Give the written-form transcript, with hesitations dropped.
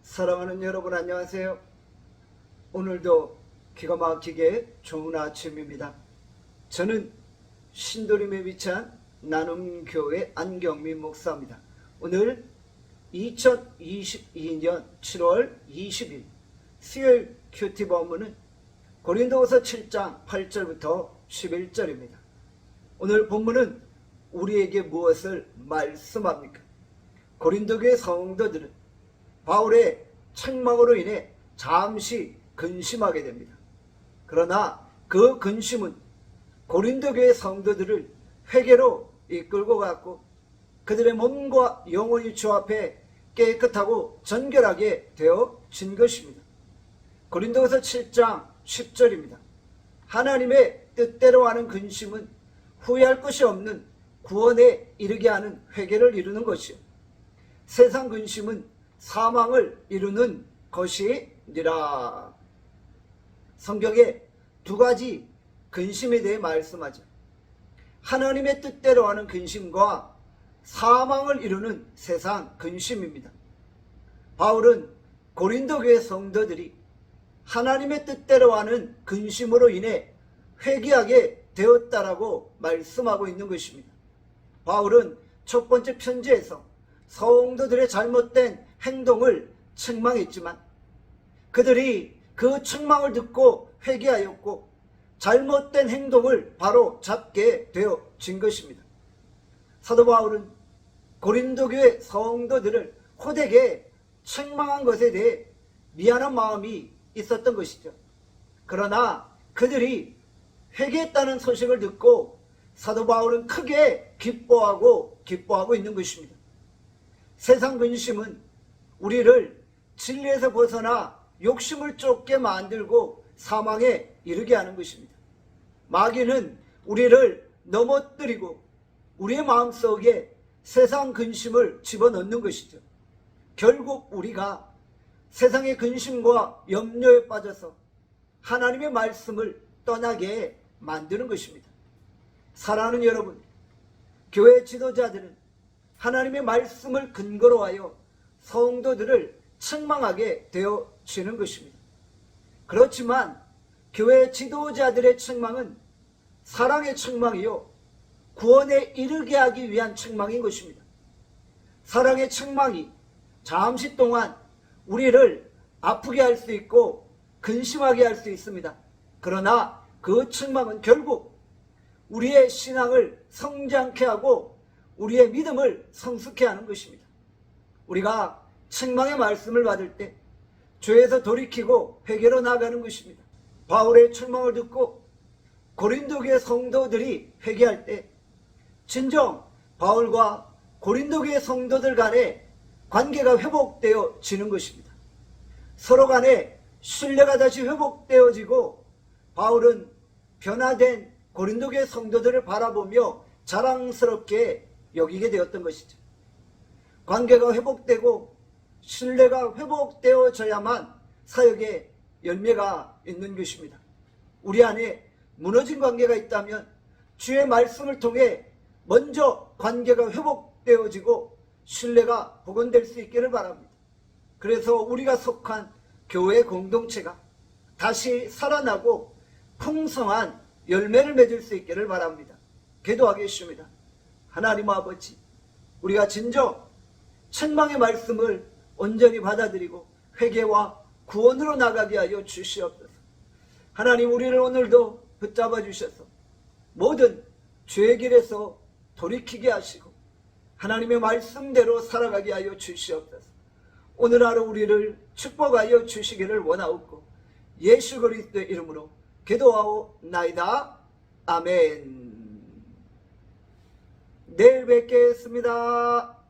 사랑하는 여러분 안녕하세요. 오늘도 기가 막히게 좋은 아침입니다. 저는 신도림에 위치한 나눔교회 안경민 목사입니다. 오늘 2022년 7월 20일 수요일 큐티 본문은 고린도후서 7장 8절부터 11절입니다. 오늘 본문은 우리에게 무엇을 말씀합니까? 고린도교회 성도들은 바울의 책망으로 인해 잠시 근심하게 됩니다. 그러나 그 근심은 고린도교회 성도들을 회개로 이끌고 갔고 그들의 몸과 영혼이 주 앞에 깨끗하고 정결하게 되어진 것입니다. 고린도후서 7장 10절입니다. 하나님의 뜻대로 하는 근심은 후회할 것이 없는 구원에 이르게 하는 회개를 이루는 것이요 세상 근심은 사망을 이루는 것이니라. 성경에 두 가지 근심에 대해 말씀하죠. 하나님의 뜻대로 하는 근심과 사망을 이루는 세상 근심입니다. 바울은 고린도 교회 성도들이 하나님의 뜻대로 하는 근심으로 인해 회개하게 되었다라고 말씀하고 있는 것입니다. 바울은 첫 번째 편지에서 성도들의 잘못된 행동을 책망했지만 그들이 그 책망을 듣고 회개하였고 잘못된 행동을 바로 잡게 되어진 것입니다. 사도 바울은 고린도 교회 성도들을 호되게 책망한 것에 대해 미안한 마음이 있었던 것이죠. 그러나 그들이 회개했다는 소식을 듣고 사도 바울은 크게 기뻐하고 있는 것입니다. 세상 근심은 우리를 진리에서 벗어나 욕심을 쫓게 만들고 사망에 이르게 하는 것입니다. 마귀는 우리를 넘어뜨리고 우리의 마음속에 세상 근심을 집어넣는 것이죠. 결국 우리가 세상의 근심과 염려에 빠져서 하나님의 말씀을 떠나게 만드는 것입니다. 사랑하는 여러분, 교회 지도자들은 하나님의 말씀을 근거로 하여 성도들을 책망하게 되어지는 것입니다. 그렇지만 교회 지도자들의 책망은 사랑의 책망이요 구원에 이르게 하기 위한 책망인 것입니다. 사랑의 책망이 잠시 동안 우리를 아프게 할 수 있고 근심하게 할 수 있습니다. 그러나 그 책망은 결국 우리의 신앙을 성장케 하고 우리의 믿음을 성숙케 하는 것입니다. 우리가 책망의 말씀을 받을 때 죄에서 돌이키고 회개로 나가는 것입니다. 바울의 책망을 듣고 고린도교회 성도들이 회개할 때 진정 바울과 고린도교회 성도들 간의 관계가 회복되어지는 것입니다. 서로 간에 신뢰가 다시 회복되어지고 바울은 변화된 고린도교회 성도들을 바라보며 자랑스럽게 여기게 되었던 것이죠. 관계가 회복되고 신뢰가 회복되어져야만 사역에 열매가 있는 것입니다. 우리 안에 무너진 관계가 있다면 주의 말씀을 통해 먼저 관계가 회복되어지고 신뢰가 복원될 수 있기를 바랍니다. 그래서 우리가 속한 교회 공동체가 다시 살아나고 풍성한 열매를 맺을 수 있기를 바랍니다. 기도하겠습니다. 하나님 아버지, 우리가 진정 책망의 말씀을 온전히 받아들이고 회개와 구원으로 나가게 하여 주시옵소서. 하나님, 우리를 오늘도 붙잡아 주셔서 모든 죄의 길에서 돌이키게 하시고 하나님의 말씀대로 살아가게 하여 주시옵소서. 오늘 하루 우리를 축복하여 주시기를 원하옵고 예수 그리스도의 이름으로 기도하옵나이다. 아멘. 내일 뵙겠습니다.